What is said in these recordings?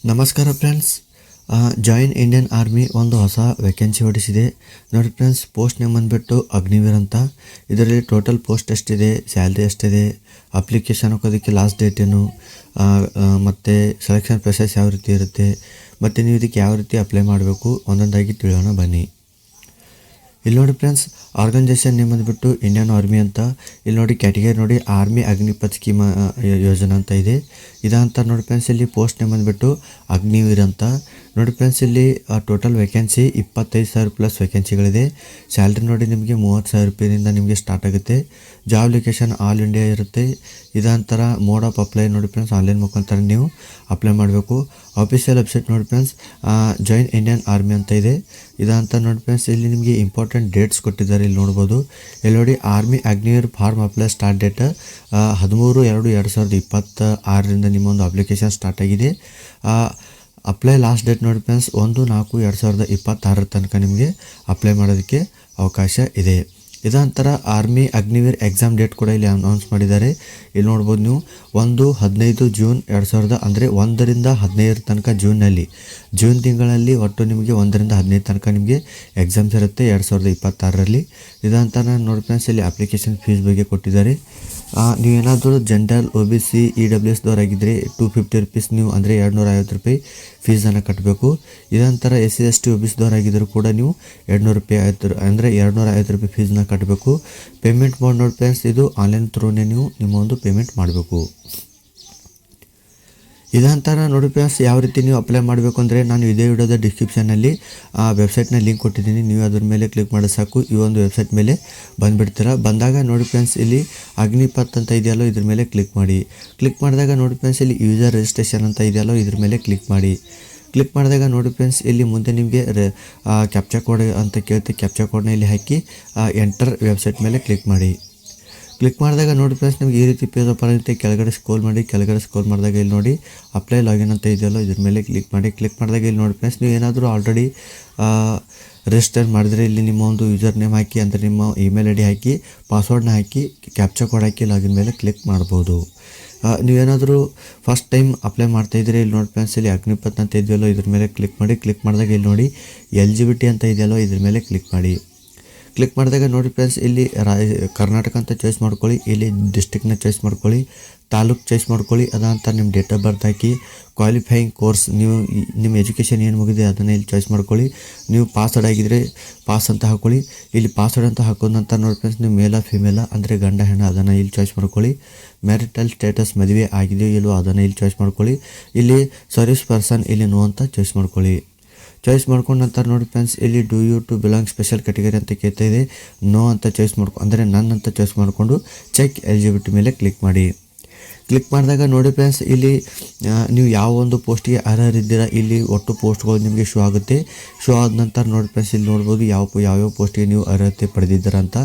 ನಮಸ್ಕಾರ friends. Join Indian army ಒಂದು ಹೊಸ ವೇಕೆನ್ಸಿ ಹೊಡಿಸಿದೆ ನೋಡಿ ಫ್ರೆಂಡ್ಸ್. ಪೋಸ್ಟ್ ನೇಮ್ ಬಂದುಬಿಟ್ಟು ಅಗ್ನಿವೀರ್ ಅಂತ. ಇದರಲ್ಲಿ ಟೋಟಲ್ ಪೋಸ್ಟ್ ಎಷ್ಟಿದೆ, ಸ್ಯಾಲ್ರಿ ಎಷ್ಟಿದೆ, ಅಪ್ಲಿಕೇಶನ್ ಹಾಕೋದಕ್ಕೆ ಲಾಸ್ಟ್ ಡೇಟ್ ಏನು, ಮತ್ತು ಸೆಲೆಕ್ಷನ್ ಪ್ರೊಸೆಸ್ ಯಾವ ರೀತಿ ಇರುತ್ತೆ, ಮತ್ತು ನೀವು ಇದಕ್ಕೆ ಯಾವ ರೀತಿ ಅಪ್ಲೈ ಮಾಡಬೇಕು ಒಂದೊಂದಾಗಿ ತಿಳಿಯೋಣ ಬನ್ನಿ. ಇಲ್ಲಿ ನೋಡಿ ಫ್ರೆಂಡ್ಸ್, ಆರ್ಗನೈಜೇಷನ್ ನೇಮ್ ಬಂದುಬಿಟ್ಟು ಇಂಡಿಯನ್ ಆರ್ಮಿ ಅಂತ. ಇಲ್ಲಿ ನೋಡಿ ಕ್ಯಾಟಗರಿ ನೋಡಿ ಆರ್ಮಿ ಅಗ್ನಿಪಥ್ ಸ್ಕೀಮ್ ಯೋಜನಾ ಅಂತ ಇದೆ. ಇದಂತ ನೋಡಿ ಫ್ರೆಂಡ್ಸ್, ಇಲ್ಲಿ ಪೋಸ್ಟ್ ನೇಮ್ ಬಂದುಬಿಟ್ಟು ಅಗ್ನಿವೀರ್ ಅಂತ. ನೋಡಿ ಫ್ರೆಂಡ್ಸ್, ಇಲ್ಲಿ ಟೋಟಲ್ ವೇಕೆನ್ಸಿ 25,000 ಪ್ಲಸ್ ವೇಕೆನ್ಸಿಗಳಿದೆ. ಸ್ಯಾಲ್ರಿ ನೋಡಿ ನಿಮಗೆ 30,000 ರೂಪಾಯಿನಿಂದ ನಿಮಗೆ ಸ್ಟಾರ್ಟ್ ಆಗುತ್ತೆ. ಜಾಬ್ ಲೊಕೇಶನ್ ಆಲ್ ಇಂಡಿಯಾ ಇರುತ್ತೆ. ಇದಂತರ ಮೋಡ್ ಆಫ್ ಅಪ್ಲೈ ನೋಡಿ ಫ್ರೆಂಡ್ಸ್, ಆನ್ಲೈನ್ ಮುಖಾಂತರ ನೀವು ಅಪ್ಲೈ ಮಾಡಬೇಕು. ಆಫೀಷಿಯಲ್ ವೆಬ್ಸೈಟ್ ನೋಡಿ ಫ್ರೆಂಡ್ಸ್, ಜಾಯಿನ್ ಇಂಡಿಯನ್ ಆರ್ಮಿ ಅಂತ ಇದೆ. ಇದಂತ ನೋಡಿ ಫ್ರೆಂಡ್ಸ್, ಇಲ್ಲಿ ನಿಮಗೆ ಇಂಪಾರ್ಟೆಂಟ್ ಡೇಟ್ಸ್ ಕೊಟ್ಟಿದ್ದಾರೆ, ಇಲ್ಲಿ ನೋಡ್ಬೋದು. ಇಲ್ಲಿ ನೋಡಿ army Agniveer form apply start date 13/2/2026 ನಿಮ್ಮ ಒಂದು ಅಪ್ಲಿಕೇಶನ್ ಸ್ಟಾರ್ಟ್ ಆಗಿದೆ. ಅಪ್ಲೈ ಲಾಸ್ಟ್ ಡೇಟ್ ನೋಡಿ ಫ್ರೆಂಡ್ಸ್ 1/4/2026 ತನಕ ನಿಮಗೆ ಅಪ್ಲೈ ಮಾಡೋದಕ್ಕೆ ಅವಕಾಶ ಇದೆ. ಇದಂತರ ಆರ್ಮಿ ಅಗ್ನಿವೀರ್ ಎಕ್ಸಾಮ್ ಡೇಟ್ ಕೂಡ ಇಲ್ಲಿ ಅನೌನ್ಸ್ ಮಾಡಿದ್ದಾರೆ. ಇಲ್ಲಿ ನೋಡ್ಬೋದು ನೀವು 1-15 ಜೂನ್ 2000 ಅಂದರೆ 1ರಿಂದ 15 ತನಕ ಜೂನ್ ತಿಂಗಳಲ್ಲಿ ಒಟ್ಟು ನಿಮಗೆ 1ರಿಂದ 15 ತನಕ ನಿಮಗೆ ಎಕ್ಸಾಮ್ಸ್ ಇರುತ್ತೆ 2026ರಲ್ಲಿ. ಇದಂತ ನೋಡಿ ಫ್ರೆಂಡ್ಸ್, ಇಲ್ಲಿ ಅಪ್ಲಿಕೇಶನ್ ಫೀಸ್ ಬಗ್ಗೆ ಕೊಟ್ಟಿದ್ದಾರೆ. ನೀವೇನಾದರೂ ಜನರಲ್ OBC EWS ದವರಾಗಿದ್ದರೆ 250 ರುಪೀಸ್ ನೀವು ಅಂದರೆ 250 ರೂಪಾಯಿ ಫೀಸನ್ನು ಕಟ್ಟಬೇಕು. ಇದಂತರ SC ST OBC ದವರಾಗಿದ್ದರೂ ಕೂಡ ನೀವು 200 ರೂಪಾಯಿ ಅಂದರೆ 250 ರೂಪಾಯಿ ಫೀಸನ್ನ ಕಟ್ಟಬೇಕು. ಪೇಮೆಂಟ್ ಮಾಡಿ ನೋಡಿ ಫ್ರೆಂಡ್ಸ್, ಇದು ಆನ್ಲೈನ್ ಥ್ರೂನೇ ನೀವು ನಿಮ್ಮ ಒಂದು ಪೇಮೆಂಟ್ ಮಾಡಬೇಕು. ಇದಂತರ ನೋಡಿ ಫ್ರೆಂಡ್ಸ್, ಯಾವ ರೀತಿ ನೀವು ಅಪ್ಲೈ ಮಾಡಬೇಕು ಅಂದರೆ ನಾನು ಇದೇ ವಿಡಿಯೋದ ಡಿಸ್ಕ್ರಿಪ್ಷನಲ್ಲಿ ವೆಬ್ಸೈಟ್ನ ಲಿಂಕ್ ಕೊಟ್ಟಿದ್ದೀನಿ. ನೀವು ಅದ್ರ ಮೇಲೆ ಕ್ಲಿಕ್ ಮಾಡಿ ಸಾಕು, ಈ ಒಂದು ವೆಬ್ಸೈಟ್ ಮೇಲೆ ಬಂದುಬಿಡ್ತೀರ. ಬಂದಾಗ ನೋಡಿ ಫ್ರೆಂಡ್ಸ್, ಇಲ್ಲಿ ಅಗ್ನಿಪಥ್ ಅಂತ ಇದೆಯಲ್ಲೋ ಇದ್ರ ಮೇಲೆ ಕ್ಲಿಕ್ ಮಾಡಿ. ಕ್ಲಿಕ್ ಮಾಡಿದಾಗ ನೋಡಿ ಫ್ರೆಂಡ್ಸ್, ಇಲ್ಲಿ ಯೂಸರ್ ರಿಜಿಸ್ಟ್ರೇಷನ್ ಅಂತ ಇದೆಯಲ್ಲೋ ಇದ್ರ ಮೇಲೆ ಕ್ಲಿಕ್ ಮಾಡಿ. ಕ್ಲಿಕ್ ಮಾಡಿದಾಗ ನೋಡಿ ಫ್ರೆಂಡ್ಸ್, ಇಲ್ಲಿ ಮುಂದೆ ನಿಮಗೆ ಕ್ಯಾಪ್ಚಾ ಕೋಡ್ ಅಂತ ಕೇಳುತ್ತೆ. ಕ್ಯಾಪ್ಚಾ ಕೋಡ್ನ ಇಲ್ಲಿ ಹಾಕಿ ಎಂಟರ್ ವೆಬ್ಸೈಟ್ ಮೇಲೆ ಕ್ಲಿಕ್ ಮಾಡಿ. ಕ್ಲಿಕ್ ಮಾಡಿದಾಗ ನೋಡಿ ಫ್ರೆಂಡ್ಸ್, ನಿಮಗೆ ಈ ರೀತಿ ಪೇಜ್ ಓಪನ್ ಆಗುತ್ತೆ. ಕೆಳಗಡೆ ಸ್ಕ್ರೋಲ್ ಮಾಡಿದಾಗ ಇಲ್ಲಿ ನೋಡಿ ಅಪ್ಲೈ ಲಾಗಿನ್ ಅಂತ ಇದೆಯಲ್ಲೋ ಇದ್ರ ಮೇಲೆ ಕ್ಲಿಕ್ ಮಾಡಿ. ಕ್ಲಿಕ್ ಮಾಡಿದಾಗ ಇಲ್ಲಿ ನೋಡಿ ಫ್ರೆಂಡ್ಸ್, ನೀವು ಏನಾದರೂ ಆಲ್ರೆಡಿ ರಿಜಿಸ್ಟರ್ ಮಾಡಿದರೆ ಇಲ್ಲಿ ನಿಮ್ಮ ಒಂದು ಯೂಸರ್ ನೇಮ್ ಹಾಕಿ ಅಂದರೆ ನಿಮ್ಮ ಇಮೇಲ್ ID ಹಾಕಿ ಪಾಸ್ವರ್ಡ್ನ ಹಾಕಿ ಕ್ಯಾಪ್ಚಾ ಕೋಡ್ ಹಾಕಿ ಲಾಗಿನ್ ಮೇಲೆ ಕ್ಲಿಕ್ ಮಾಡ್ಬೋದು. ನೀವೇನಾದರೂ ಫಸ್ಟ್ ಟೈಮ್ ಅಪ್ಲೈ ಮಾಡ್ತಾಯಿದ್ರೆ ಇಲ್ಲಿ ನೋಡಿ ಫ್ರೆಂಡ್ಸ್, ಇಲ್ಲಿ ಅಗ್ನಿಪಥ್ ಅಂತ ಇದೆಯಲ್ಲೋ ಇದ್ರ ಮೇಲೆ ಕ್ಲಿಕ್ ಮಾಡಿ. ಕ್ಲಿಕ್ ಮಾಡಿದಾಗ ಇಲ್ಲಿ ನೋಡಿ ಎಲಿಜಿಬಿಲಿಟಿ ಅಂತ ಇದೆಯಲ್ಲೋ ಇದ್ರ ಮೇಲೆ ಕ್ಲಿಕ್ ಮಾಡಿ. ಕ್ಲಿಕ್ ಮಾಡಿದಾಗ ನೋಡಿ ಫ್ರೆಂಡ್ಸ್, ಇಲ್ಲಿ ಕರ್ನಾಟಕ ಅಂತ ಚಾಯ್ಸ್ ಮಾಡ್ಕೊಳ್ಳಿ. ಇಲ್ಲಿ ಡಿಸ್ಟ್ರಿಕ್ಟ್ನ ಚಾಯ್ಸ್ ಮಾಡ್ಕೊಳ್ಳಿ, ತಾಲೂಕು ಚಾಯ್ಸ್ ಮಾಡ್ಕೊಳ್ಳಿ. ಅದಂತ ನಿಮ್ಮ date of birth hockey. Qualifying course ನೀವು ನಿಮ್ಮ ಎಜುಕೇಷನ್ ಏನು ಮುಗಿದೆ ಅದನ್ನು ಇಲ್ಲಿ ಚಾಯ್ಸ್ ಮಾಡ್ಕೊಳ್ಳಿ. ನೀವು ಪಾಸ್ವರ್ಡ್ ಆಗಿದ್ದರೆ ಪಾಸ್ ಅಂತ ಹಾಕ್ಕೊಳ್ಳಿ. ಇಲ್ಲಿ ಪಾಸ್ವರ್ಡ್ ಅಂತ ಹಾಕೋದ ನಂತರ ನೋಡಿ ಫ್ರೆಂಡ್ಸ್, ನೀವು ಮೇಲ ಫಿಮೇಲ ಅಂದರೆ ಗಂಡ ಹೆಣ್ಣು ಅದನ್ನು ಇಲ್ಲಿ ಚಾಯ್ಸ್ ಮಾಡ್ಕೊಳ್ಳಿ. ಮ್ಯಾರಿಟಲ್ ಸ್ಟೇಟಸ್ ಮದುವೆ ಆಗಿದೆಯೋ ಇಲ್ಲವೋ ಅದನ್ನು ಇಲ್ಲಿ ಚಾಯ್ಸ್ ಮಾಡ್ಕೊಳ್ಳಿ. ಇಲ್ಲಿ ಸರ್ವಿಸ್ ಪರ್ಸನ್ ಇಲ್ಲಿ ನೋ ಅಂತ ಚಾಯ್ಸ್ ಮಾಡ್ಕೊಳ್ಳಿ. ಚಾಯ್ಸ್ ಮಾಡ್ಕೊಂಡ ನಂತರ ನೋಡಿ ಫ್ರೆಂಡ್ಸ್, ಇಲ್ಲಿ do you to belong special category ಅಂತ ಕೇಳ್ತಾ ಇದೆ. ನೋ ಅಂತ ಚಾಯ್ಸ್ ಅಂದರೆ ನನ್ ಅಂತ ಚಾಯ್ಸ್ ಮಾಡಿಕೊಂಡು ಚೆಕ್ ಎಲಿಜಿಬಿಲಿಟಿ ಮೇಲೆ ಕ್ಲಿಕ್ ಮಾಡಿ. ಕ್ಲಿಕ್ ಮಾಡಿದಾಗ ನೋಡಿ ಫ್ರೆಂಡ್ಸ್, ಇಲ್ಲಿ ನೀವು ಯಾವ ಒಂದು ಪೋಸ್ಟಿಗೆ ಅರ್ಹರಿದ್ದೀರಾ ಇಲ್ಲಿ ಒಟ್ಟು ಪೋಸ್ಟ್ಗಳು ನಿಮಗೆ ಶೋ ಆಗುತ್ತೆ. ಶೋ ಆದ ನಂತರ ನೋಡಿ ಫ್ರೆಂಡ್ಸ್, ಇಲ್ಲಿ ನೋಡ್ಬೋದು ಯಾವ್ಯಾವ ಪೋಸ್ಟಿಗೆ ನೀವು ಅರ್ಹತೆ ಪಡೆದಿದ್ದೀರಾ ಅಂತ.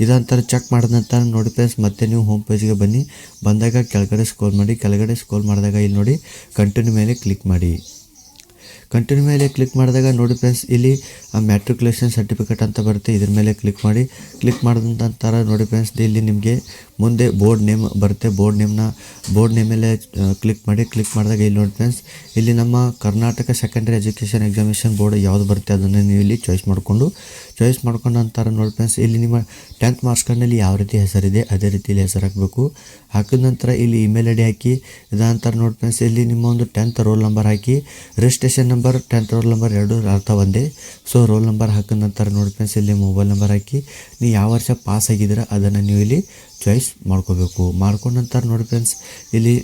ಇದಂತರ ಚೆಕ್ ಮಾಡಿದ ನಂತರ ನೋಡಿ ಫ್ರೆಂಡ್ಸ್, ಮತ್ತೆ ನೀವು ಹೋಮ್ ಪೇಜ್ಗೆ ಬನ್ನಿ. ಬಂದಾಗ ಕೆಳಗಡೆ ಸ್ಕ್ರೋಲ್ ಮಾಡಿದಾಗ ಇಲ್ಲಿ ನೋಡಿ ಕಂಟಿನ್ಯೂ ಮೇಲೆ ಕ್ಲಿಕ್ ಮಾಡಿ. ಕಂಟಿನ್ಯೂ ಮೇಲೆ ಕ್ಲಿಕ್ ಮಾಡಿದಾಗ ನೋಡಿ ಫ್ರೆಂಡ್ಸ್, ಇಲ್ಲಿ ಮ್ಯಾಟ್ರಿಕ್ಯುಲೇಷನ್ ಸರ್ಟಿಫಿಕೇಟ್ ಅಂತ ಬರುತ್ತೆ. ಇದ್ರ ಮೇಲೆ ಕ್ಲಿಕ್ ಮಾಡಿ. ಕ್ಲಿಕ್ ಮಾಡಿದ ನಂತರ ನೋಡಿ ಫ್ರೆಂಡ್ಸ್, ಇಲ್ಲಿ ನಿಮಗೆ ಮುಂದೆ ಬೋರ್ಡ್ ನೇಮ್ ಬರುತ್ತೆ. ಬೋರ್ಡ್ ನೇಮ್ ಮೇಲೆ ಕ್ಲಿಕ್ ಮಾಡಿ. ಕ್ಲಿಕ್ ಮಾಡಿದಾಗ ಇಲ್ಲಿ ನೋಡಿ ಫ್ರೆಂಡ್ಸ್, ಇಲ್ಲಿ ನಮ್ಮ Karnataka secondary education examination board ಯಾವುದು ಬರುತ್ತೆ ಅದನ್ನು ನೀವು ಇಲ್ಲಿ ಚಾಯ್ಸ್ ಮಾಡ್ಕೊಂಡ ನಂತರ ನೋಡಿ ಫ್ರೆಂಡ್ಸ್, ಇಲ್ಲಿ ನಿಮ್ಮ 10th ಮಾರ್ಕ್ಸ್ ಕಾರ್ಡ್ನಲ್ಲಿ ಯಾವ ರೀತಿ ಹೆಸರಿದೆ ಅದೇ ರೀತಿ ಇಲ್ಲಿ ಹೆಸರು ಹಾಕಬೇಕು. ಹಾಕಿದ ನಂತರ ಇಲ್ಲಿ ಇಮೇಲ್ ID ಹಾಕಿ. ಇದಂತರ ನೋಡಿ ಫ್ರೆಂಡ್ಸ್, ಇಲ್ಲಿ ನಿಮ್ಮ ಒಂದು 10th ರೋಲ್ ನಂಬರ್ ಹಾಕಿ. Registration number 10th roll number ಎರಡು ಅರ್ಥ ಒಂದೇ. ಸೊ ರೋಲ್ ನಂಬರ್ ಹಾಕಿದ ನಂತರ ನೋಡಿ ಫ್ರೆಂಡ್ಸ್, ಇಲ್ಲಿ ಮೊಬೈಲ್ ನಂಬರ್ ಹಾಕಿ. ನೀವು ಯಾವ ವರ್ಷ ಪಾಸ್ ಆಗಿದ್ದೀರಾ ಅದನ್ನು ನೀವು ಇಲ್ಲಿ ಚಾಯ್ಸ್ ಮಾಡ್ಕೋಬೇಕು. ಮಾಡ್ಕೊಂಡ ನಂತರ ನೋಡಿ ಫ್ರೆಂಡ್ಸ್, ಇಲ್ಲಿ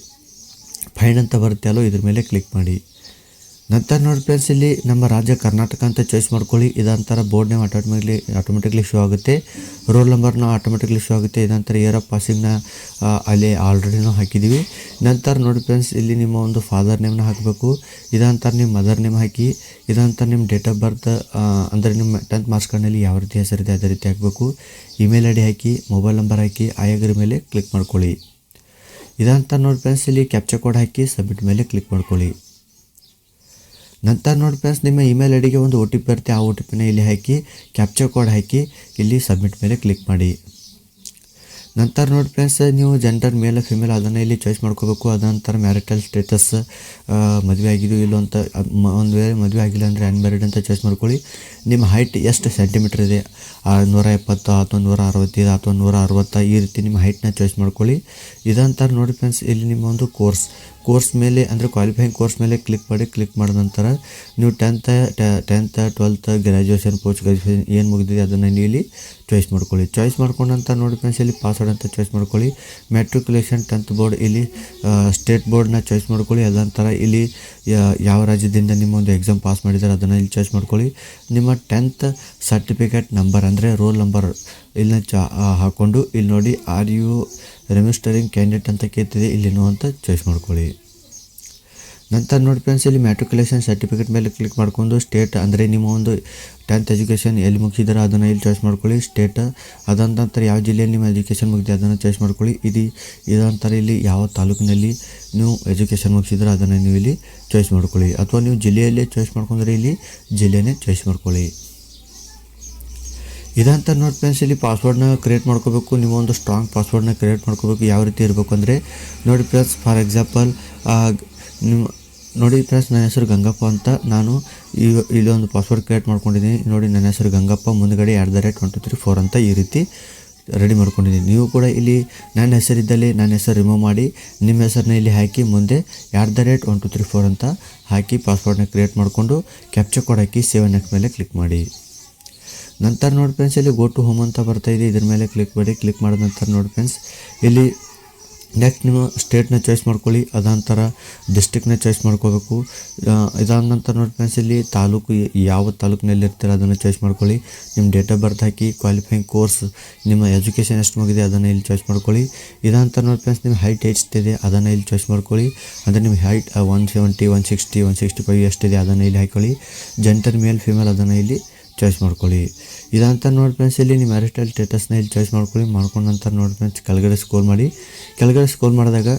ಫೈಂಡ್ ಅಂತ ಬರುತ್ತೆ ಅಲ್ಲೋ ಇದ್ರ ಮೇಲೆ ಕ್ಲಿಕ್ ಮಾಡಿ. ನಂತರ ನೋಡಿ ಫ್ರೆಂಡ್ಸ್, ಇಲ್ಲಿ ನಮ್ಮ ರಾಜ್ಯ ಕರ್ನಾಟಕ ಅಂತ ಚಾಯ್ಸ್ ಮಾಡ್ಕೊಳ್ಳಿ. ಇದಂತರ ಬೋರ್ಡ್ ನೇಮ್ ಆಟೋಮೆಟಿಕ್ಲಿ ಶೋ ಆಗುತ್ತೆ. ರೋಲ್ ನಂಬರ್ನ ಆಟೋಮೆಟಿಕ್ಲಿ ಶೋ ಆಗುತ್ತೆ. ಇದಂತರ ಇಯರ್ ಆಫ್ ಪಾಸಿಂಗ್ನ ಅಲ್ಲಿ ಆಲ್ರೆಡಿ ನಾವು ಹಾಕಿದ್ದೀವಿ. ನಂತರ ನೋಡಿ ಫ್ರೆಂಡ್ಸ್, ಇಲ್ಲಿ ನಿಮ್ಮ ಒಂದು ಫಾದರ್ ನೇಮ್ನ ಹಾಕಬೇಕು. ಇದಂತರ ನಿಮ್ಮ ಮದರ್ ನೇಮ್ ಹಾಕಿ. ಇದಂತರ ನಿಮ್ಮ ಡೇಟ್ ಆಫ್ ಬರ್ತ್ ಅಂದರೆ ನಿಮ್ಮ 10th ಮಾರ್ಕ್ಸ್ ಕಾರ್ಡ್ನಲ್ಲಿ ಯಾವ ರೀತಿ ಹೆಸರಿದೆ ಅದೇ ರೀತಿ ಹಾಕಬೇಕು. ಇಮೇಲ್ ID ಹಾಕಿ, ಮೊಬೈಲ್ ನಂಬರ್ ಹಾಕಿ, ಅಗ್ರಿ ಮೇಲೆ ಕ್ಲಿಕ್ ಮಾಡ್ಕೊಳ್ಳಿ. ಇದಂತ ನೋಡಿ ಫ್ರೆಂಡ್ಸ್, ಇಲ್ಲಿ ಕ್ಯಾಪ್ಚಾ ಕೋಡ್ ಹಾಕಿ ಸಬ್ಮಿಟ್ ಮೇಲೆ ಕ್ಲಿಕ್ ಮಾಡ್ಕೊಳ್ಳಿ. ನಂತರ ನೋಡಿ ಫ್ರೆಂಡ್ಸ್, ನಿಮ್ಮ ಇಮೇಲ್ IDಗೆ ಒಂದು OTP ಬರುತ್ತೆ. ಆ OTPನ ಇಲ್ಲಿ ಹಾಕಿ ಕ್ಯಾಪ್ಚಾ ಕೋಡ್ ಹಾಕಿ ಇಲ್ಲಿ ಸಬ್ಮಿಟ್ ಮೇಲೆ ಕ್ಲಿಕ್ ಮಾಡಿ. ನಂತರ ನೋಡಿ ಫ್ರೆಂಡ್ಸ್, ನೀವು ಜೆಂಡರ್ ಮೇಲ್ ಫಿಮೇಲ್ ಅದನ್ನು ಇಲ್ಲಿ ಚಾಯ್ಸ್ ಮಾಡ್ಕೋಬೇಕು. ಅದಂತರ ಮ್ಯಾರಿಟಲ್ ಸ್ಟೇಟಸ್ ಮದುವೆ ಆಗಿದೆಯೋ ಇಲ್ಲೋ ಅಂತ, ಒಂದು ವೇಳೆ ಮದುವೆ ಆಗಿಲ್ಲ ಅಂದರೆ ಅನ್ಮ್ಯಾರಿಡ್ ಅಂತ ಚಾಯ್ಸ್ ಮಾಡ್ಕೊಳ್ಳಿ. ನಿಮ್ಮ ಹೈಟ್ ಎಷ್ಟು ಸೆಂಟಿಮೀಟ್ರ್ ಇದೆ, 170 ಅಥವಾ 165 ಅಥವಾ 160 ಈ ರೀತಿ ನಿಮ್ಮ ಹೈಟ್ನ ಚಾಯ್ಸ್ ಮಾಡ್ಕೊಳ್ಳಿ. ಇದಂತರ ನೋಡಿ ಫ್ರೆಂಡ್ಸ್, ಇಲ್ಲಿ ನಿಮ್ಮ ಒಂದು ಕೋರ್ಸ್ ಮೇಲೆ ಅಂದರೆ ಕ್ವಾಲಿಫೈಯಿಂಗ್ ಕೋರ್ಸ್ ಮೇಲೆ ಕ್ಲಿಕ್ ಮಾಡಿದ ನಂತರ ನೀವು 10th 12th graduation post graduation ಏನು ಮುಗಿದಿದೆ ಅದನ್ನು ಇಲ್ಲಿ ಚಾಯ್ಸ್ ಮಾಡ್ಕೊಳ್ಳಿ. ಚಾಯ್ಸ್ ಮಾಡ್ಕೊಂಡ ನಂತರ ನೋಡಿ ಫ್ರೆಂಡ್ಸ್, ಇಲ್ಲಿ ಪಾಸ್ವರ್ಡ್ ಅಂತ ಚಾಯ್ಸ್ ಮಾಡ್ಕೊಳ್ಳಿ. ಮ್ಯಾಟ್ರಿಕ್ಯುಲೇಷನ್ 10th ಬೋರ್ಡ್ ಇಲ್ಲಿ ಸ್ಟೇಟ್ ಬೋರ್ಡ್ನ ಚಾಯ್ಸ್ ಮಾಡ್ಕೊಳ್ಳಿ. ಅದಂತರ ಇಲ್ಲಿ ಯಾವ ರಾಜ್ಯದಿಂದ ನಿಮ್ಮ ಒಂದು ಎಕ್ಸಾಮ್ ಪಾಸ್ ಮಾಡಿದ್ದಾರೆ ಅದನ್ನು ಇಲ್ಲಿ ಚಾಯ್ಸ್ ಮಾಡ್ಕೊಳ್ಳಿ. ನಿಮ್ಮ 10th ಸರ್ಟಿಫಿಕೇಟ್ ನಂಬರ್ ಅಂದರೆ ರೋಲ್ ನಂಬರ್ ಇಲ್ಲನ್ನ ಹಾಕ್ಕೊಂಡು ಇಲ್ಲಿ ನೋಡಿ ಆರ್ ಯು ರೆಮಿಸ್ಟರಿಂಗ್ ಕ್ಯಾಂಡಿಡೇಟ್ ಅಂತ ಕೇಳ್ತಿದೆ, ಇಲ್ಲಿ ನೋ ಅಂತ ಚಾಯ್ಸ್ ಮಾಡ್ಕೊಳ್ಳಿ. ನಂತರ ನೋಡಿ ಫ್ರೆಂಡ್ಸ್, ಇಲ್ಲಿ ಮ್ಯಾಟ್ರಿಕ್ಯುಲೇಷನ್ ಸರ್ಟಿಫಿಕೇಟ್ ಮೇಲೆ ಕ್ಲಿಕ್ ಮಾಡ್ಕೊಂಡು ಸ್ಟೇಟ್ ಅಂದರೆ ನಿಮ್ಮ ಒಂದು 10th ಎಜುಕೇಷನ್ ಎಲ್ಲಿ ಮುಗಿಸಿದಾರೆ ಅದನ್ನು ಇಲ್ಲಿ ಚಾಯ್ಸ್ ಮಾಡ್ಕೊಳ್ಳಿ. ಸ್ಟೇಟ್ ಅದಾದ ನಂತರ ಯಾವ ಜಿಲ್ಲೆಯಲ್ಲಿ ನಿಮ್ಮ ಎಜುಕೇಷನ್ ಮುಗಿದಿದೆ ಅದನ್ನು ಚಾಯ್ಸ್ ಮಾಡ್ಕೊಳ್ಳಿ. ಇದಂತರ ಇಲ್ಲಿ ಯಾವ ತಾಲೂಕಿನಲ್ಲಿ ನೀವು ಎಜುಕೇಷನ್ ಮುಗಿಸಿದ್ರೆ ಅದನ್ನು ನೀವು ಇಲ್ಲಿ ಚಾಯ್ಸ್ ಮಾಡ್ಕೊಳ್ಳಿ. ಅಥವಾ ನೀವು ಜಿಲ್ಲೆಯಲ್ಲೇ ಚಾಯ್ಸ್ ಮಾಡ್ಕೊಂಡ್ರೆ ಇಲ್ಲಿ ಜಿಲ್ಲೆನೇ ಚಾಯ್ಸ್ ಮಾಡ್ಕೊಳ್ಳಿ. ಇದಂತ ನೋಡಿ ಫ್ರೆಂಡ್ಸ್, ಇಲ್ಲಿ ಪಾಸ್ವರ್ಡ್ನ ಕ್ರಿಯೇಟ್ ಮಾಡ್ಕೋಬೇಕು. ನೀವು ಒಂದು ಸ್ಟ್ರಾಂಗ್ ಪಾಸ್ವರ್ಡ್ನ ಕ್ರಿಯೇಟ್ ಮಾಡ್ಕೋಬೇಕು. ಯಾವ ರೀತಿ ಇರಬೇಕು ಅಂದರೆ ನೋಡಿ ಫ್ರೆಂಡ್ಸ್, ಫಾರ್ ಎಕ್ಸಾಂಪಲ್ ನೋಡಿ ಫ್ರೆಂಡ್ಸ್, ನನ್ನ ಹೆಸರು ಗಂಗಪ್ಪ ಅಂತ ನಾನು ಇಲ್ಲಿ ಒಂದು ಪಾಸ್ವರ್ಡ್ ಕ್ರಿಯೇಟ್ ಮಾಡ್ಕೊಂಡಿದ್ದೀನಿ. ನೋಡಿ, ನನ್ನ ಹೆಸರು ಗಂಗಪ್ಪ, ಮುಂದುಗಡೆ @123 ಅಂತ ಈ ರೀತಿ ರೆಡಿ ಮಾಡ್ಕೊಂಡಿದ್ದೀನಿ. ನೀವು ಕೂಡ ಇಲ್ಲಿ ನನ್ನ ಹೆಸರಿದ್ದಲ್ಲಿ ನನ್ನ ಹೆಸರು ರಿಮೂವ್ ಮಾಡಿ ನಿಮ್ಮ ಹೆಸರನ್ನ ಇಲ್ಲಿ ಹಾಕಿ ಮುಂದೆ @123 ಅಂತ ಹಾಕಿ ಪಾಸ್ವರ್ಡ್ನ ಕ್ರಿಯೇಟ್ ಮಾಡಿಕೊಂಡು ಕ್ಯಾಪ್ಚರ್ ಕೋಡ್ ಹಾಕಿ ಸೇವ್ ನೆಕ್ಸ್ಟ್ ಮೇಲೆ ಕ್ಲಿಕ್ ಮಾಡಿ. ನಂತರ ನೋಡಿ ಫ್ರೆಂಡ್ಸ್, ಇಲ್ಲಿ ಗೋ ಟು ಹೋಮ್ ಅಂತ ಬರ್ತಾಯಿದೆ, ಇದ್ರ ಮೇಲೆ ಕ್ಲಿಕ್ ಮಾಡಿ. ಕ್ಲಿಕ್ ಮಾಡಿದ ನಂತರ ನೋಡಿ ಫ್ರೆಂಡ್ಸ್, ಇಲ್ಲಿ ನೆಕ್ಸ್ಟ್ ನಿಮ್ಮ ಸ್ಟೇಟ್ನ ಚಾಯ್ಸ್ ಮಾಡ್ಕೊಳ್ಳಿ. ಅದಂತರ ಡಿಸ್ಟ್ರಿಕ್ಟ್ನ ಚಾಯ್ಸ್ ಮಾಡ್ಕೋಬೇಕು. ಇದಾದ ನಂತರ ನೋಡಿ ಫ್ರೆಂಡ್ಸ್, ಇಲ್ಲಿ ತಾಲೂಕು ಯಾವ ತಾಲೂಕಿನಲ್ಲಿ ಇರ್ತೀರ ಅದನ್ನು ಚಾಯ್ಸ್ ಮಾಡ್ಕೊಳ್ಳಿ. ನಿಮ್ಮ date of birth hockey, qualifying course ನಿಮ್ಮ ಎಜುಕೇಷನ್ ಎಷ್ಟು ಮುಗಿದೆ ಅದನ್ನು ಇಲ್ಲಿ ಚಾಯ್ಸ್ ಮಾಡ್ಕೊಳ್ಳಿ. ಇದಂತರ ನೋಡಿ ಫ್ರೆಂಡ್ಸ್, ನಿಮ್ಮ ಹೈಟ್ ಎಷ್ಟಿದೆ ಅದನ್ನು ಇಲ್ಲಿ ಚಾಯ್ಸ್ ಮಾಡ್ಕೊಳ್ಳಿ. ಅಂದರೆ ನಿಮ್ಮ ಹೈಟ್ 170 160 165 ಎಷ್ಟಿದೆ ಅದನ್ನು ಇಲ್ಲಿ ಹಾಕೊಳ್ಳಿ. ಜೆಂಡರ್ ಮೇಲ್ ಫಿಮೇಲ್ ಅದನ್ನು ಇಲ್ಲಿ ಚಾಯ್ಸ್ ಮಾಡ್ಕೊಳ್ಳಿ. ಇದಂತ ನೋಡಿ ಫ್ರೆಂಡ್ಸ್, ಇಲ್ಲಿ ನಿಮ್ಮ ಮ್ಯಾರಿಟಲ್ ಸ್ಟೇಟಸ್ನ ಇಲ್ಲಿ ಚಾಯ್ಸ್ ಮಾಡ್ಕೊಳ್ಳಿ. ಮಾಡ್ಕೊಂಡ ನಂತರ ನೋಡಿ ಫ್ರೆಂಡ್ಸ್, ಕೆಳಗಡೆ ಸ್ಕ್ರೋಲ್ ಮಾಡಿದಾಗ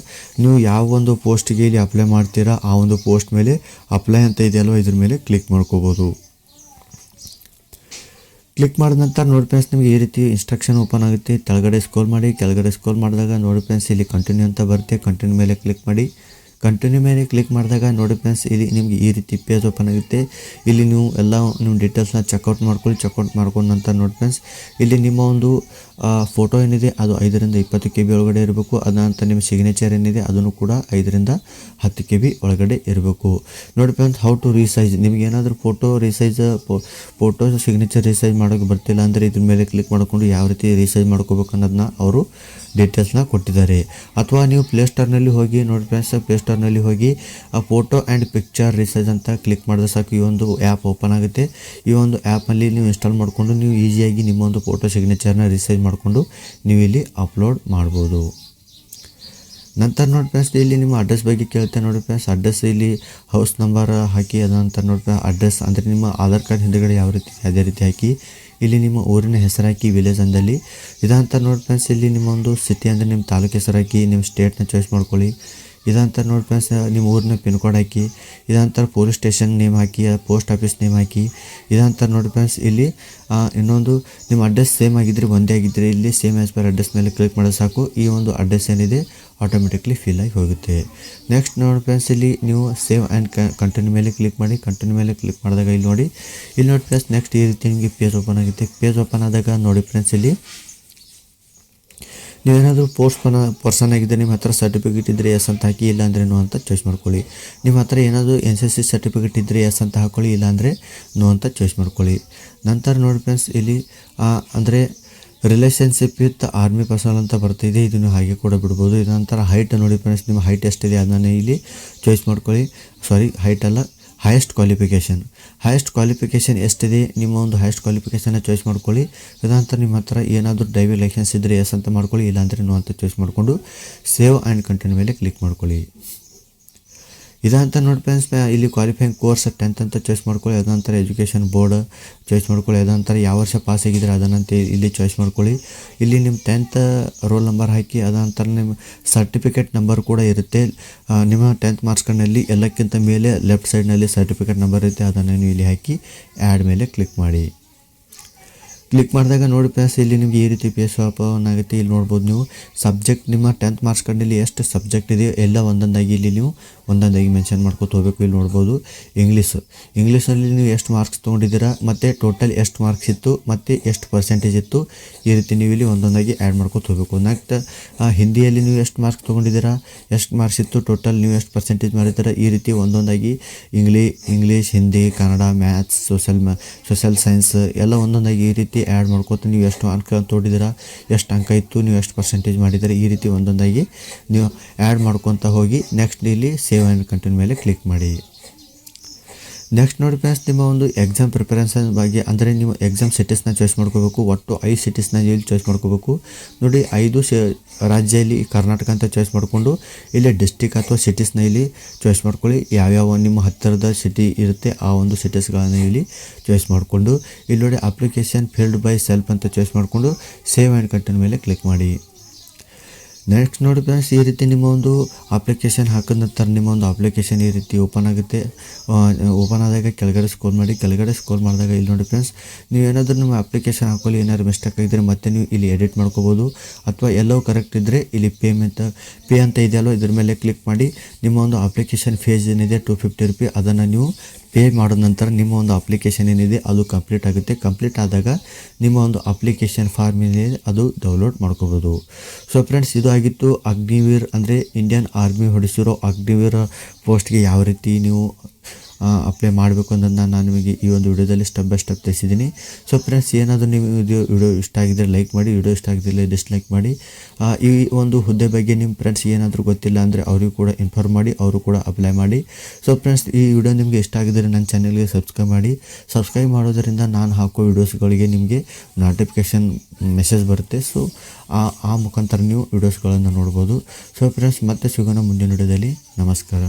ನೀವು ಯಾವ ಒಂದು ಪೋಸ್ಟಿಗೆ ಇಲ್ಲಿ ಅಪ್ಲೈ ಮಾಡ್ತೀರಾ ಆ ಒಂದು ಪೋಸ್ಟ್ ಮೇಲೆ ಅಪ್ಲೈ ಅಂತ ಇದೆಯಲ್ವ ಇದ್ರ ಮೇಲೆ ಕ್ಲಿಕ್ ಮಾಡ್ಕೋಬೋದು. ಕ್ಲಿಕ್ ಮಾಡಿದ ನಂತರ ನೋಡಿ ಫ್ರೆಂಡ್ಸ್, ನಿಮಗೆ ಈ ರೀತಿ ಇನ್ಸ್ಟ್ರಕ್ಷನ್ ಓಪನ್ ಆಗುತ್ತೆ. ಕೆಳಗಡೆ ಸ್ಕ್ರೋಲ್ ಮಾಡಿದಾಗ ನೋಡಿ ಫ್ರೆಂಡ್ಸ್, ಇಲ್ಲಿ ಕಂಟಿನ್ಯೂ ಅಂತ ಬರುತ್ತೆ. ಕಂಟಿನ್ಯೂ ಮೇಲೆ ಕ್ಲಿಕ್ ಮಾಡಿ. ಕಂಟಿನ್ಯೂ ಮೇಲೆ ಕ್ಲಿಕ್ ಮಾಡಿದಾಗ ನೋಡಿ ಫ್ರೆಂಡ್ಸ್, ಇಲ್ಲಿ ನಿಮಗೆ ಈ ರೀತಿ ಪೇಜ್ ಓಪನ್ ಆಗುತ್ತೆ. ಇಲ್ಲಿ ನೀವು ಎಲ್ಲ ನಿಮ್ಮ ಡೀಟೇಲ್ಸ್ನ ಚೆಕ್ಔಟ್ ಮಾಡ್ಕೊಂಡ ನಂತರ ನೋಡಿ ಫ್ರೆಂಡ್ಸ್, ಇಲ್ಲಿ ನಿಮ್ಮ ಒಂದು ಫೋಟೋ ಏನಿದೆ ಅದು 5ರಿಂದ 20 KB ಒಳಗಡೆ ಇರಬೇಕು. ಅದಂತ ನಿಮ್ಮ ಸಿಗ್ನೇಚರ್ ಏನಿದೆ ಅದನ್ನು ಕೂಡ 5ರಿಂದ 10 KB ಒಳಗಡೆ ಇರಬೇಕು. ನೋಡಿ ಫ್ರೆಂಡ್ಸ್, ಹೌ ಟು ರೀಸೈಜ್, ನಿಮ್ಗೆ ಏನಾದರೂ ಫೋಟೋ ಸಿಗ್ನೇಚರ್ ರೀಸೈಜ್ ಮಾಡೋಕ್ಕೆ ಬರ್ತಿಲ್ಲ ಅಂದರೆ ಇದ್ರ ಮೇಲೆ ಕ್ಲಿಕ್ ಮಾಡಿಕೊಂಡು ಯಾವ ರೀತಿ ರೀಸೈಜ್ ಮಾಡ್ಕೋಬೇಕು ಅನ್ನೋದನ್ನ ಅವರು ಡೀಟೇಲ್ಸ್ನ ಕೊಟ್ಟಿದ್ದಾರೆ. ಅಥವಾ ನೀವು ಪ್ಲೇಸ್ಟೋರ್ನಲ್ಲಿ ಹೋಗಿ ನೋಡಿ ಫ್ರೆಂಡ್ಸ್, ಪ್ಲೇಸ್ಟೋರ್ನಲ್ಲಿ ಹೋಗಿ ಆ ಫೋಟೋ ಆ್ಯಂಡ್ ಪಿಕ್ಚರ್ ರೀಸೈಜ್ ಅಂತ ಕ್ಲಿಕ್ ಮಾಡಿದ್ರೆ ಸಾಕು, ಈ ಒಂದು ಆ್ಯಪ್ ಓಪನ್ ಆಗುತ್ತೆ. ಈ ಒಂದು ಆ್ಯಪಲ್ಲಿ ನೀವು ಇನ್ಸ್ಟಾಲ್ ಮಾಡಿಕೊಂಡು ನೀವು ಈಸಿಯಾಗಿ ನಿಮ್ಮ ಒಂದು ಫೋಟೋ ಸಿಗ್ನೇಚರ್ನ ರೀಸೈಜ್ ಮಾಡಿಕೊಂಡು ನೀವು ಇಲ್ಲಿ ಅಪ್ಲೋಡ್ ಮಾಡ್ಬೋದು. ನಂತರ ನೋಡಿ ಫ್ರೆಂಡ್ಸ್, ಇಲ್ಲಿ ನಿಮ್ಮ ಅಡ್ರೆಸ್ ಬಗ್ಗೆ ಕೇಳುತ್ತೆ. ನೋಡಿ ಫ್ರೆಂಡ್ಸ್, ಅಡ್ರೆಸ್ ಇಲ್ಲಿ ಹೌಸ್ ನಂಬರ್ ಹಾಕಿ. ಅದಂತರ ನೋಡಿ ಫ್ರೆಂಡ್ಸ್, ಅಡ್ರೆಸ್ ಅಂದರೆ ನಿಮ್ಮ ಆಧಾರ್ ಕಾರ್ಡ್ ಹಿಂದುಗಡೆ ಯಾವ ರೀತಿ ಅದೇ ರೀತಿ ಹಾಕಿ. ಇಲ್ಲಿ ನಿಮ್ಮ ಊರಿನ ಹೆಸರು ಹಾಕಿ, ವಿಲೇಜ್ ಅಂದಲ್ಲಿ. ಇದಂತ ನೋಡಿ ಫ್ರೆಂಡ್ಸ್, ಇಲ್ಲಿ ನಿಮ್ಮ ಒಂದು ಸಿಟಿ ಅಂದರೆ ನಿಮ್ಮ ತಾಲೂಕು ಹೆಸರು ಹಾಕಿ, ನಿಮ್ಮ ಸ್ಟೇಟ್ನ ಚಾಯ್ಸ್ ಮಾಡ್ಕೊಳ್ಳಿ. ಇದಂತರ ನೋಡಿ ಫ್ರೆಂಡ್ಸ್, ನಿಮ್ಮ ಊರಿನ ಪಿನ್ ಕೋಡ್ ಹಾಕಿ. ಇದಂತರ ಪೊಲೀಸ್ ಸ್ಟೇಷನ್ ನೇಮ್ ಹಾಕಿ, ಪೋಸ್ಟ್ ಆಫೀಸ್ ನೇಮ್ ಹಾಕಿ. ಇದಂತರ ನೋಡಿ ಫ್ರೆಂಡ್ಸ್, ಇಲ್ಲಿ ಇನ್ನೊಂದು ನಿಮ್ಮ ಅಡ್ರೆಸ್ ಸೇಮ್ ಆಗಿದ್ದರೆ ಒಂದೇ ಆಗಿದ್ದರೆ ಇಲ್ಲಿ ಸೇಮ್ ಆ್ಯಸ್ ಪರ್ ಅಡ್ರೆಸ್ ಮೇಲೆ ಕ್ಲಿಕ್ ಮಾಡೋದು ಸಾಕು. ಈ ಒಂದು ಅಡ್ರೆಸ್ ಏನಿದೆ ಆಟೋಮೆಟಿಕ್ಲಿ ಫಿಲ್ ಆಗಿ ಹೋಗುತ್ತೆ. ನೆಕ್ಸ್ಟ್ ನೋಡಿ ಫ್ರೆಂಡ್ಸ್, ಇಲ್ಲಿ ನೀವು ಸೇವ್ ಆ್ಯಂಡ್ ಕಂಟಿನ್ಯೂ ಮೇಲೆ ಕ್ಲಿಕ್ ಮಾಡಿ. ಕಂಟಿನ್ಯೂ ಮೇಲೆ ಕ್ಲಿಕ್ ಮಾಡಿದಾಗ ಇಲ್ಲಿ ನೋಡಿ ಫ್ರೆಂಡ್ಸ್, ನೆಕ್ಸ್ಟ್ ಈ ರೀತಿ ನಿಮಗೆ ಪೇಜ್ ಓಪನ್ ಆಗುತ್ತೆ. ಪೇಜ್ ಓಪನ್ ಆದಾಗ ನೋಡಿ ಫ್ರೆಂಡ್ಸ್, ಇಲ್ಲಿ ನೀವೇನಾದರೂ ಪರ್ಸನ್ ಆಗಿದ್ದರೆ ನಿಮ್ಮ ಹತ್ರ ಸರ್ಟಿಫಿಕೇಟ್ ಇದ್ದರೆ ಎಸ್ ಅಂತ ಹಾಕಿ, ಇಲ್ಲ ಅಂದರೆ ನೋ ಅಂತ ಚಾಯ್ಸ್ ಮಾಡ್ಕೊಳ್ಳಿ. ನಿಮ್ಮ ಹತ್ರ ಏನಾದರೂ NCC ಸರ್ಟಿಫಿಕೇಟ್ ಇದ್ದರೆ ಎಸ್ ಅಂತ ಹಾಕ್ಕೊಳ್ಳಿ, ಇಲ್ಲಾಂದರೆ ನೋ ಅಂತ ಚಾಯ್ಸ್ ಮಾಡ್ಕೊಳ್ಳಿ. ನಂತರ ನೋಡಿ ಫ್ರೆಂಡ್ಸ್, ಇಲ್ಲಿ ಅಂದರೆ ರಿಲೇಷನ್ಶಿಪ್ ವಿತ್ ಆರ್ಮಿ ಪರ್ಸನಲ್ ಅಂತ ಬರ್ತಿದೆ, ಇದನ್ನು ಹಾಗೆ ಕೂಡ ಬಿಡ್ಬೋದು. ಇದ ನಂತರ ಹೈಟ್ ನೋಡಿ ಫ್ರೆಂಡ್ಸ್, ನಿಮ್ಮ ಹೈಟ್ ಎಷ್ಟಿದೆ ಅದನ್ನು ಇಲ್ಲಿ ಚಾಯ್ಸ್ ಮಾಡ್ಕೊಳ್ಳಿ. ಹೈಟ್ ಅಲ್ಲ, ಹೈಯೆಸ್ಟ್ ಕ್ವಾಲಿಫಿಕೇಷನ್ ಎಷ್ಟಿದೆ ನಿಮ್ಮ ಒಂದು ಹೈಯೆಸ್ಟ್ ಕ್ವಾಲಿಫಿಕೇಷನ್ನ ಚಾಯ್ಸ್ ಮಾಡ್ಕೊಳ್ಳಿ. ಇದಂತ ನಿಮ್ಮ ಹತ್ರ ಏನಾದರೂ ಡ್ರೈವಿಂಗ್ ಲೈಸೆನ್ಸ್ ಇದ್ದರೆ ಎಸ್ ಅಂತ ಮಾಡ್ಕೊಳ್ಳಿ, ಇಲ್ಲಾಂದರೆ ನೋ ಅಂತ ಚಾಯ್ಸ್ ಮಾಡಿಕೊಂಡು ಸೇವ್ ಆ್ಯಂಡ್ ಕಂಟಿನ್ಯೂ ಮೇಲೆ ಕ್ಲಿಕ್ ಮಾಡ್ಕೊಳ್ಳಿ. ಇದಂತ ನೋಡಿ ಫ್ರೆಂಡ್ಸ್, ಇಲ್ಲಿ ಕ್ವಾಲಿಫೈಯಿಂಗ್ ಕೋರ್ಸ್ 10th ಅಂತ ಚಾಯ್ಸ್ ಮಾಡ್ಕೊಳ್ಳಿ. ಅದಂತರ ಎಜುಕೇಷನ್ ಬೋರ್ಡ್ ಚಾಯ್ಸ್ ಮಾಡ್ಕೊಳ್ಳಿ. ಅದಂತರ ಯಾವ ವರ್ಷ ಪಾಸ್ ಆಗಿದ್ರೆ ಅದನ್ನಂತ ಇಲ್ಲಿ ಚಾಯ್ಸ್ ಮಾಡ್ಕೊಳ್ಳಿ. ಇಲ್ಲಿ ನಿಮ್ಮ 10th ರೋಲ್ ನಂಬರ್ ಹಾಕಿ. ಅದಂತರ ನಿಮ್ಮ ಸರ್ಟಿಫಿಕೇಟ್ ನಂಬರ್ ಕೂಡ ಇರುತ್ತೆ. ನಿಮ್ಮ 10th ಮಾರ್ಕ್ಸ್ ಕಾರ್ಡ್ನಲ್ಲಿ ಎಲ್ಲಕ್ಕಿಂತ ಮೇಲೆ ಲೆಫ್ಟ್ ಸೈಡ್ನಲ್ಲಿ ಸರ್ಟಿಫಿಕೇಟ್ ನಂಬರ್ ಇರುತ್ತೆ, ಅದನ್ನು ನೀವು ಇಲ್ಲಿ ಹಾಕಿ ಆ್ಯಡ್ ಮೇಲೆ ಕ್ಲಿಕ್ ಮಾಡಿ. ಕ್ಲಿಕ್ ಮಾಡಿದಾಗ ನೋಡಿ ಫ್ರೆಂಡ್ಸ್ ಇಲ್ಲಿ ನಿಮಗೆ ಈ ರೀತಿ ಪೇಜ್ ಓಪನ್ ಆಗುತ್ತೆ. ಇಲ್ಲಿ ನೋಡ್ಬೋದು ನೀವು ಸಬ್ಜೆಕ್ಟ್ ನಿಮ್ಮ 10th ಮಾರ್ಕ್ಸ್ ಕಾರ್ಡ್ನಲ್ಲಿ ಎಷ್ಟು ಸಬ್ಜೆಕ್ಟ್ ಇದೆಯೋ ಎಲ್ಲ ಒಂದೊಂದಾಗಿ ಇಲ್ಲಿ ನೀವು ಒಂದೊಂದಾಗಿ ಮೆನ್ಷನ್ ಮಾಡ್ಕೊತ ಹೋಗಬೇಕು. ಇಲ್ಲಿ ನೋಡ್ಬೋದು ಇಂಗ್ಲೀಷಲ್ಲಿ ನೀವು ಎಷ್ಟು ಮಾರ್ಕ್ಸ್ ತೊಗೊಂಡಿದ್ದೀರಾ ಮತ್ತು ಟೋಟಲ್ ಎಷ್ಟು ಮಾರ್ಕ್ಸ್ ಇತ್ತು ಮತ್ತು ಎಷ್ಟು ಪರ್ಸೆಂಟೇಜ್ ಇತ್ತು, ಈ ರೀತಿ ನೀವು ಇಲ್ಲಿ ಒಂದೊಂದಾಗಿ ಆ್ಯಡ್ ಮಾಡ್ಕೊತ ಹೋಗಬೇಕು. ನೆಕ್ಸ್ಟ್ ಹಿಂದಿಯಲ್ಲಿ ನೀವು ಎಷ್ಟು ಮಾರ್ಕ್ಸ್ ತೊಗೊಂಡಿದ್ದೀರಾ, ಎಷ್ಟು ಮಾರ್ಕ್ಸ್ ಇತ್ತು, ಟೋಟಲ್ ನೀವು ಎಷ್ಟು ಪರ್ಸೆಂಟೇಜ್ ಮಾಡಿದ್ದೀರಾ, ಈ ರೀತಿ ಒಂದೊಂದಾಗಿ English, Hindi, Kannada, maths, social science ಎಲ್ಲ ಒಂದೊಂದಾಗಿ ಈ ರೀತಿ ಆ್ಯಡ್ ಮಾಡ್ಕೊತ ನೀವು ಎಷ್ಟು ಅಂಕ ತೊಗೊಂಡಿದ್ದೀರಾ, ಎಷ್ಟು ಅಂಕ ಇತ್ತು, ನೀವು ಎಷ್ಟು ಪರ್ಸೆಂಟೇಜ್ ಮಾಡಿದ್ದೀರಾ, ಈ ರೀತಿ ಒಂದೊಂದಾಗಿ ನೀವು ಆ್ಯಡ್ ಮಾಡ್ಕೊತ ಹೋಗಿ ನೆಕ್ಸ್ಟ್ ಇಲ್ಲಿ ಸೇವ್ ಆ್ಯಂಡ್ ಕಂಟಿನ್ಯೂ ಮೇಲೆ ಕ್ಲಿಕ್ ಮಾಡಿ. ನೆಕ್ಸ್ಟ್ ನೋಡಿ ಫ್ರೆಂಡ್ಸ್, ನಿಮ್ಮ ಒಂದು ಎಕ್ಸಾಮ್ ಪ್ರಿಪರೇಷನ್ ಬಗ್ಗೆ ಅಂದರೆ ನೀವು ಎಕ್ಸಾಮ್ ಸಿಟೀಸ್ನ ಚಾಯ್ಸ್ ಮಾಡ್ಕೋಬೇಕು. ಒಟ್ಟು 5 ಸಿಟೀಸ್ನ ಇಲ್ಲಿ ಚಾಯ್ಸ್ ಮಾಡ್ಕೋಬೇಕು. ನೋಡಿ 5 ರಾಜ್ಯ ಇಲ್ಲಿ ಕರ್ನಾಟಕ ಅಂತ ಚಾಯ್ಸ್ ಮಾಡಿಕೊಂಡು ಇಲ್ಲಿ ಡಿಸ್ಟಿಕ್ ಅಥವಾ ಸಿಟೀಸ್ನ ಇಲ್ಲಿ ಚಾಯ್ಸ್ ಮಾಡ್ಕೊಳ್ಳಿ. ಯಾವ್ಯಾವ ನಿಮ್ಮ ಹತ್ತಿರದ ಸಿಟಿ ಇರುತ್ತೆ ಆ ಒಂದು ಸಿಟೀಸ್ಗಳನ್ನು ಇಲ್ಲಿ ಚಾಯ್ಸ್ ಮಾಡಿಕೊಂಡು ಇಲ್ಲಿ ನೋಡಿ ಅಪ್ಲಿಕೇಶನ್ ಫಿಲ್ಡ್ ಬೈ ಸೆಲ್ಫ್ ಅಂತ ಚಾಯ್ಸ್ ಮಾಡಿಕೊಂಡು ಸೇವ್ ಆ್ಯಂಡ್ ಕಂಟಿನ್ಯೂ ಮೇಲೆ ಕ್ಲಿಕ್ ಮಾಡಿ. ನೆಕ್ಸ್ಟ್ ನೋಡಿ ಫ್ರೆಂಡ್ಸ್, ಈ ರೀತಿ ನಿಮ್ಮ ಒಂದು ಅಪ್ಲಿಕೇಶನ್ ಹಾಕಿದ ನಂತರ ನಿಮ್ಮ ಒಂದು ಅಪ್ಲಿಕೇಶನ್ ಈ ರೀತಿ ಓಪನ್ ಆಗುತ್ತೆ. ಓಪನ್ ಆದಾಗ ಕೆಳಗಡೆ ಸ್ಕ್ರೋಲ್ ಮಾಡಿ. ಕೆಳಗಡೆ ಸ್ಕ್ರೋಲ್ ಮಾಡಿದಾಗ ಇಲ್ಲಿ ನೋಡಿ ಫ್ರೆಂಡ್ಸ್, ನೀವು ಏನಾದರೂ ನಿಮ್ಮ ಅಪ್ಲಿಕೇಶನ್ ಹಾಕೊಳ್ಳಿ ಏನಾದ್ರು ಮಿಸ್ಟೇಕ್ ಆಗಿದ್ದರೆ ಮತ್ತೆ ನೀವು ಇಲ್ಲಿ ಎಡಿಟ್ ಮಾಡ್ಕೋಬೋದು. ಅಥವಾ ಎಲ್ಲವೂ ಕರೆಕ್ಟ್ ಇದ್ದರೆ ಇಲ್ಲಿ ಪೇ ಅಂತ ಇದೆಯಲ್ಲೋ ಇದ್ರ ಮೇಲೆ ಕ್ಲಿಕ್ ಮಾಡಿ ನಿಮ್ಮ ಒಂದು ಅಪ್ಲಿಕೇಶನ್ ಫೀಸ್ ಏನಿದೆ 250 ರೂಪಾಯಿ ಅದನ್ನು ನೀವು ಪೇ ಮಾಡಿದ ನಂತರ ನಿಮ್ಮ ಒಂದು ಅಪ್ಲಿಕೇಶನ್ ಏನಿದೆ ಅದು ಕಂಪ್ಲೀಟ್ ಆಗುತ್ತೆ. ಕಂಪ್ಲೀಟ್ ಆದಾಗ ನಿಮ್ಮ ಒಂದು ಅಪ್ಲಿಕೇಶನ್ ಫಾರ್ಮ್ ಏನಿದೆ ಅದು ಡೌನ್ಲೋಡ್ ಮಾಡ್ಕೋಬೋದು. ಸೊ ಫ್ರೆಂಡ್ಸ್, ಇದು ಆಗಿತ್ತು ಅಗ್ನಿವೀರ್ ಅಂದರೆ ಇಂಡಿಯನ್ ಆರ್ಮಿ ಹೊಡಿಸಿರೋ ಅಗ್ನಿವೀರ್ ಪೋಸ್ಟ್ಗೆ ಯಾವ ರೀತಿ ನೀವು ಅಪ್ಲೈ ಮಾಡಬೇಕು ಅನ್ನೋದನ್ನ ನಾನು ನಿಮಗೆ ಈ ಒಂದು ವಿಡಿಯೋದಲ್ಲಿ ಸ್ಟೆಪ್ ಬೈ ಸ್ಟೆಪ್ ತಿಳಿಸಿದ್ದೀನಿ. ಸೊ ಫ್ರೆಂಡ್ಸ್, ಏನಾದರೂ ನೀವು ವಿಡಿಯೋ ಇಷ್ಟ ಆಗಿದ್ದರೆ ಲೈಕ್ ಮಾಡಿ, ವಿಡಿಯೋ ಇಷ್ಟ ಆಗಿದ್ದರೆ ಡಿಸ್ಲೈಕ್ ಮಾಡಿ. ಈ ಒಂದು ಹುದ್ದೆ ಬಗ್ಗೆ ನಿಮ್ಮ ಫ್ರೆಂಡ್ಸ್ ಏನಾದರೂ ಗೊತ್ತಿಲ್ಲ ಅಂದರೆ ಅವರಿಗೂ ಕೂಡ ಇನ್ಫಾರ್ಮ್ ಮಾಡಿ, ಅವರು ಕೂಡ ಅಪ್ಲೈ ಮಾಡಿ. ಸೊ ಫ್ರೆಂಡ್ಸ್, ಈ ವಿಡಿಯೋ ನಿಮಗೆ ಇಷ್ಟ ಆಗಿದ್ದರೆ ನನ್ನ ಚಾನಲ್ಗೆ ಸಬ್ಸ್ಕ್ರೈಬ್ ಮಾಡಿ. ಸಬ್ಸ್ಕ್ರೈಬ್ ಮಾಡೋದರಿಂದ ನಾನು ಹಾಕೋ ವಿಡಿಯೋಸ್ಗಳಿಗೆ ನಿಮಗೆ ನೋಟಿಫಿಕೇಷನ್ ಮೆಸೇಜ್ ಬರುತ್ತೆ. ಸೊ ಆ ಮುಖಾಂತರ ನೀವು ವಿಡಿಯೋಸ್ಗಳನ್ನು ನೋಡ್ಬೋದು. ಸೊ ಫ್ರೆಂಡ್ಸ್, ಮತ್ತೆ ಸಿಗೋಣ ಮುಂದಿನ ವಿಡಿಯೋದಲ್ಲಿ. ನಮಸ್ಕಾರ.